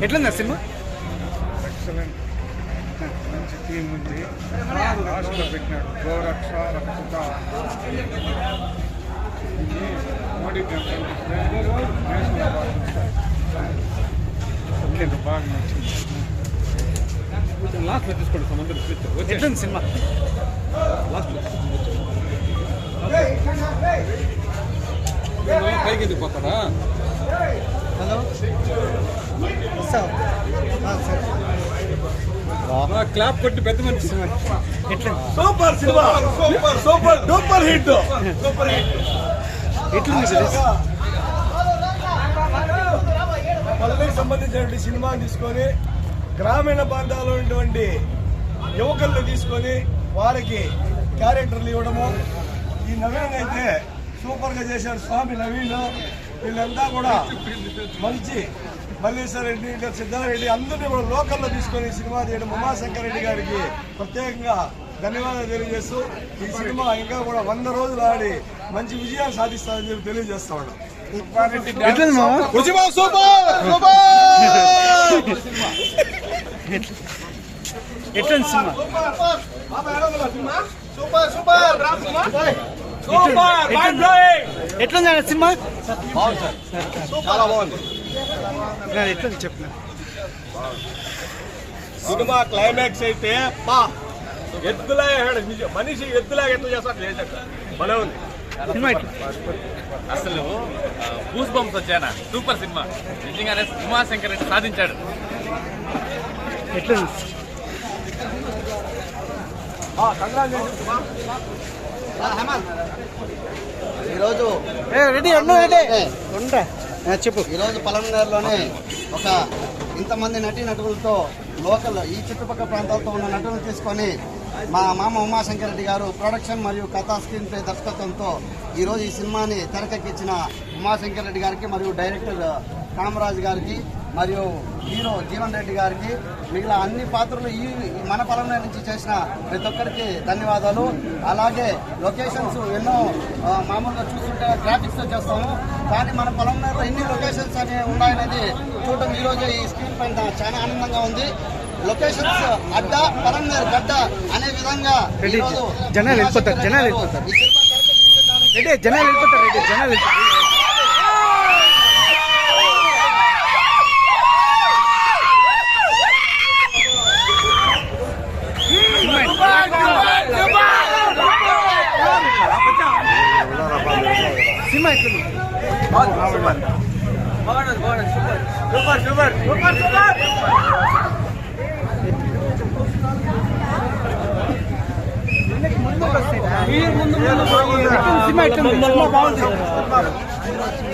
ఎట్లుందా cinema? Excellent, మంచి team ఉంది. లాస్ట్లో పెట్టినాడు గోరక్ష రక్షిత. మోడీ కనిపిస్తే నేషనల్ అవార్డు బాగా నచ్చింది. లాస్ట్లో తీసుకోండి సముద్రం. ఎట్లుంది సినిమా? లాస్ట్లో పైకి ఎందుకు పోతారా? హలో సార్, క్లాప్ కొట్టి పెద్ద మంచి సినిమా. ఎట్లా? Super cinema, super super duper hit, super hit. ఎట్లుంది సార్? పల్లెకి సంబంధించినటువంటి సినిమాని తీసుకొని గ్రామీణ ప్రాంతాల్లో ఉన్నటువంటి యువకులను తీసుకొని వారికి క్యారెక్టర్లు ఇవ్వడము. ఈ నవీన్ అయితే సూపర్గా చేశారు. స్వామి నవీన్ వీళ్ళంతా కూడా మంచి మల్లేశ్వర రెడ్డి, సిద్ధారెడ్డి అందరినీ కూడా లోకల్లో తీసుకొని సినిమా తీయడం ఉమాశంకర్ రెడ్డి గారికి ప్రత్యేకంగా ధన్యవాదాలు తెలియజేస్తూ ఈ సినిమా ఇంకా కూడా 100 రోజులు ఆడి మంచి విజయాన్ని సాధిస్తామని చెప్పి తెలియజేస్తా ఉన్నాం. ఎట్లుంది సినిమా? ఎట్లుంది సినిమా? చాలా బాగుంది ఎట్లుంది చెప్పిన సినిమా. క్లైమాక్స్ అయితే ఎద్దులాగా మనిషి ఎద్దులాగా ఎట్లా చేస్తాడు లేచక్క భలే ఉంది సినిమా. అసలు గూస్ బంప్స్ వచ్చానా, సూపర్ సినిమా. నిజంగానే ఉమాశంకర్ రెడ్డి సాధించాడు. ఎట్లుంది? ఈరోజు చెప్పు. ఈరోజు పలమనేరులోనే ఒక ఇంతమంది నటీనటులతో లోకల్ ఈ చుట్టుపక్కల ప్రాంతాలతో ఉన్న నటులను తీసుకొని మా మామ ఉమాశంకర్ రెడ్డి గారు ప్రొడక్షన్ మరియు కథా స్క్రీన్ ప్లే దర్శకత్వంతో ఈరోజు ఈ సినిమాని తెరకెక్కించిన ఉమాశంకర్ రెడ్డి గారికి మరియు డైరెక్టర్ కామరాజ్ గారికి మరియు హీరో జీవన్ రెడ్డి గారికి మిగిలిన అన్ని పాత్రలు ఈ మన పలమనేరు నుంచి చేసిన ప్రతి ఒక్కరికి ధన్యవాదాలు. అలాగే లొకేషన్స్ ఎన్నో మామూలుగా చూస్తుంటే గ్రాఫిక్స్తో చేస్తాము, కానీ మన పలమనేరులో ఎన్ని లొకేషన్స్ అనేవి ఉన్నాయనేది చూడటం ఈరోజు ఈ స్క్రీన్ పైన చాలా ఆనందంగా ఉంది. లొకేషన్స్ అడ్డ పలమనేరు గడ్డ అనే విధంగా జనాలు వెళ్ళిపోతారు. సినిమా ఎట్లుంది?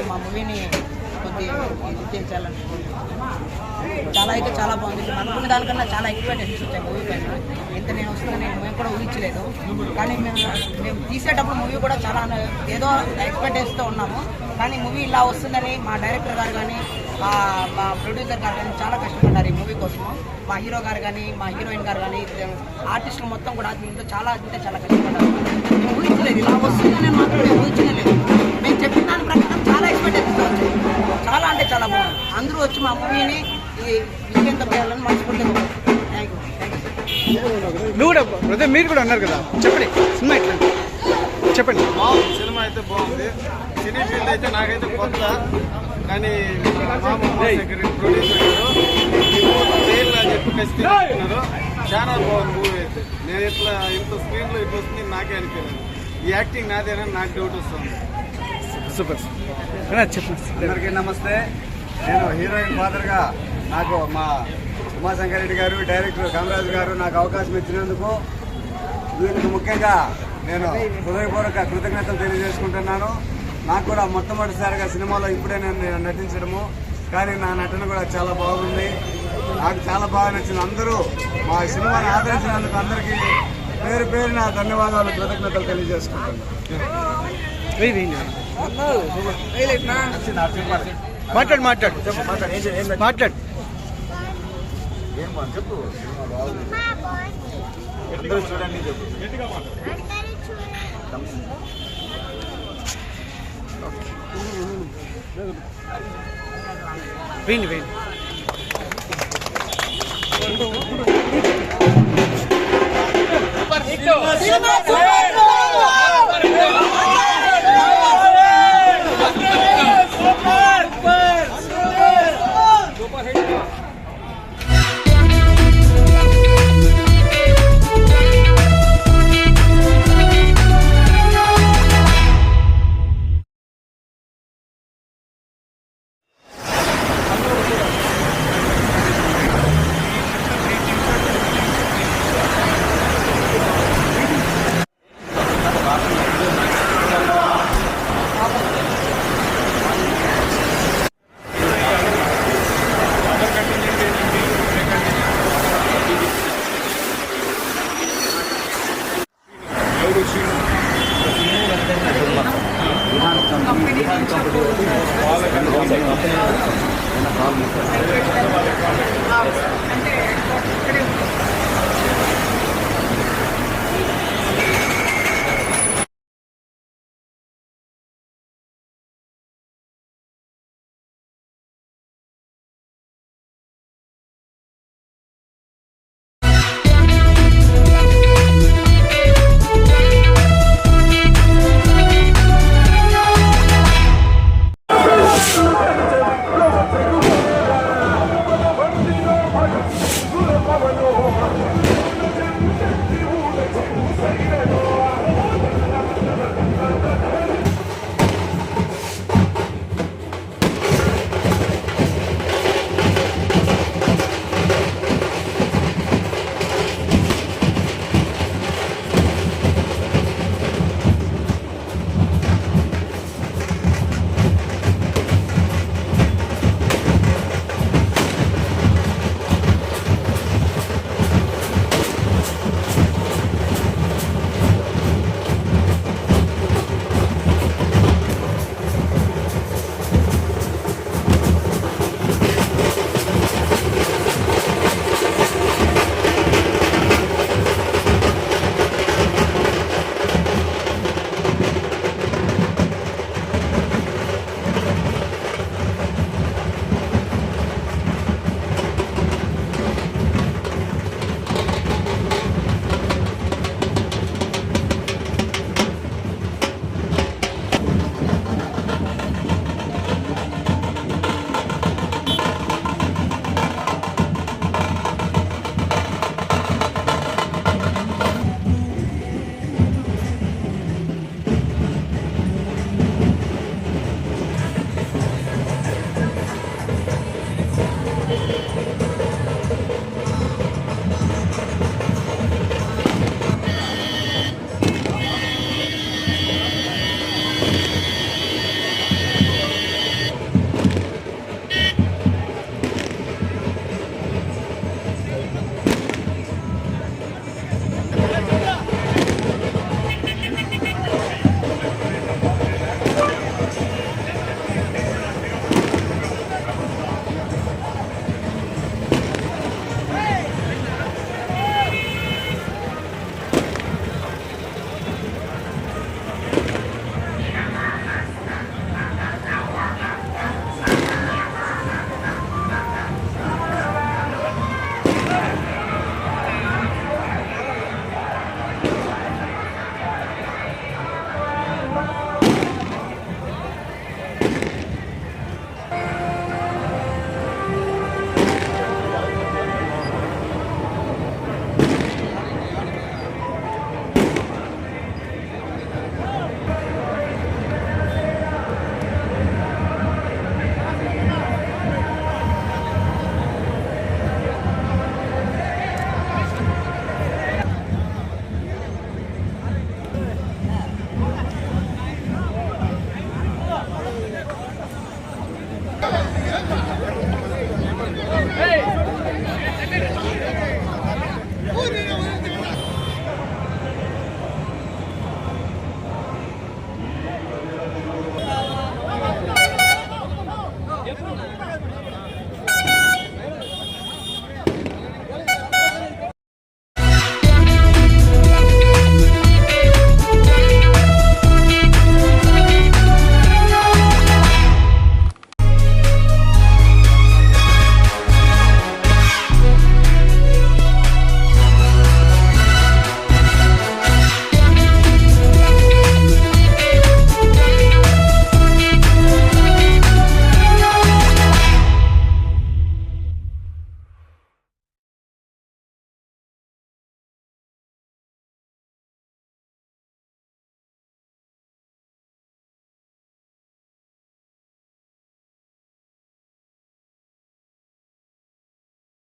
మా మూవీని కొద్దిగా చాలా అయితే చాలా బాగుంది. అనుకున్న దానికన్నా చాలా ఎక్స్పెక్టేషన్స్ వచ్చాయి మూవీ పైన. ఎంత నేను వస్తుందని మేము కూడా ఊహించలేదు, కానీ మేము తీసేటప్పుడు మూవీ కూడా చాలా ఏదో ఎక్స్పెక్టేషన్తో ఉన్నాము. కానీ మూవీ ఇలా వస్తుందని మా డైరెక్టర్ గారు కానీ మా ప్రొడ్యూసర్ గారు కానీ చాలా కష్టపడ్డారు ఈ మూవీ కోసం. మా హీరో గారు కానీ మా హీరోయిన్ గారు కానీ ఆర్టిస్టులు మొత్తం కూడా దీంట్లో చాలా అంటే చాలా కష్టపడ్డారు. మేము ఊహించలేదు ఇలా వస్తుందని మాత్రం మేము ఊహించలేదు. మేము చెప్పిన దాని ప్రకారం చాలా ఎక్స్పెక్టేషన్స్ వచ్చాయి. చాలా అంటే చాలా బాగుంది. అందరూ వచ్చి మా మూవీని ఈ విజయంతో చేయాలని మనస్ఫూర్తిగా. నువ్వు కూడా బ్రదర్, మీరు కూడా అన్నారు కదా, చెప్పండి సినిమా ఎట్లా చెప్పండి. సినిమా అయితే బాగుంది. సినీ ఫీల్డ్ అయితే నాకైతే కొత్త, కానీ ప్రొడ్యూసర్ అని చెప్పి ఖచ్చితంగా చాలా బాగుంది మూవీ అయితే. నేను ఇట్లా ఇంత స్క్రీన్లో ఇట్లా వస్తుంది నాకే అనిపించలేదు. ఈ యాక్టింగ్ నాదేనా నాకు డౌట్ వస్తుంది. సూపర్ చెప్పండి. అందరికీ నమస్తే. నేను హీరోయిన్ ఫాదర్గా నాకు మా ఉమాశంకర్ రెడ్డి గారు, డైరెక్టర్ కామరాజు గారు నాకు అవకాశం ఇచ్చినందుకు వీళ్ళకి ముఖ్యంగా నేను హృదయపూర్వక కృతజ్ఞతలు తెలియజేసుకుంటున్నాను. నాకు కూడా మొట్టమొదటిసారిగా సినిమాలో ఇప్పుడే నేను నటించడము, కానీ నా నటన కూడా చాలా బాగుంది. నాకు చాలా బాగా నచ్చింది. అందరూ మా సినిమాని ఆదరించినందుకు అందరికీ పేరు పేరు నా ధన్యవాదాలు, కృతజ్ఞతలు తెలియజేసుకుంటున్నాను. మాట్లాడు మాట్లాడు మాట్లాడు. చెప్పు అందరూ చూడండి చెప్పు. వేయండి వేయండి. Super hit.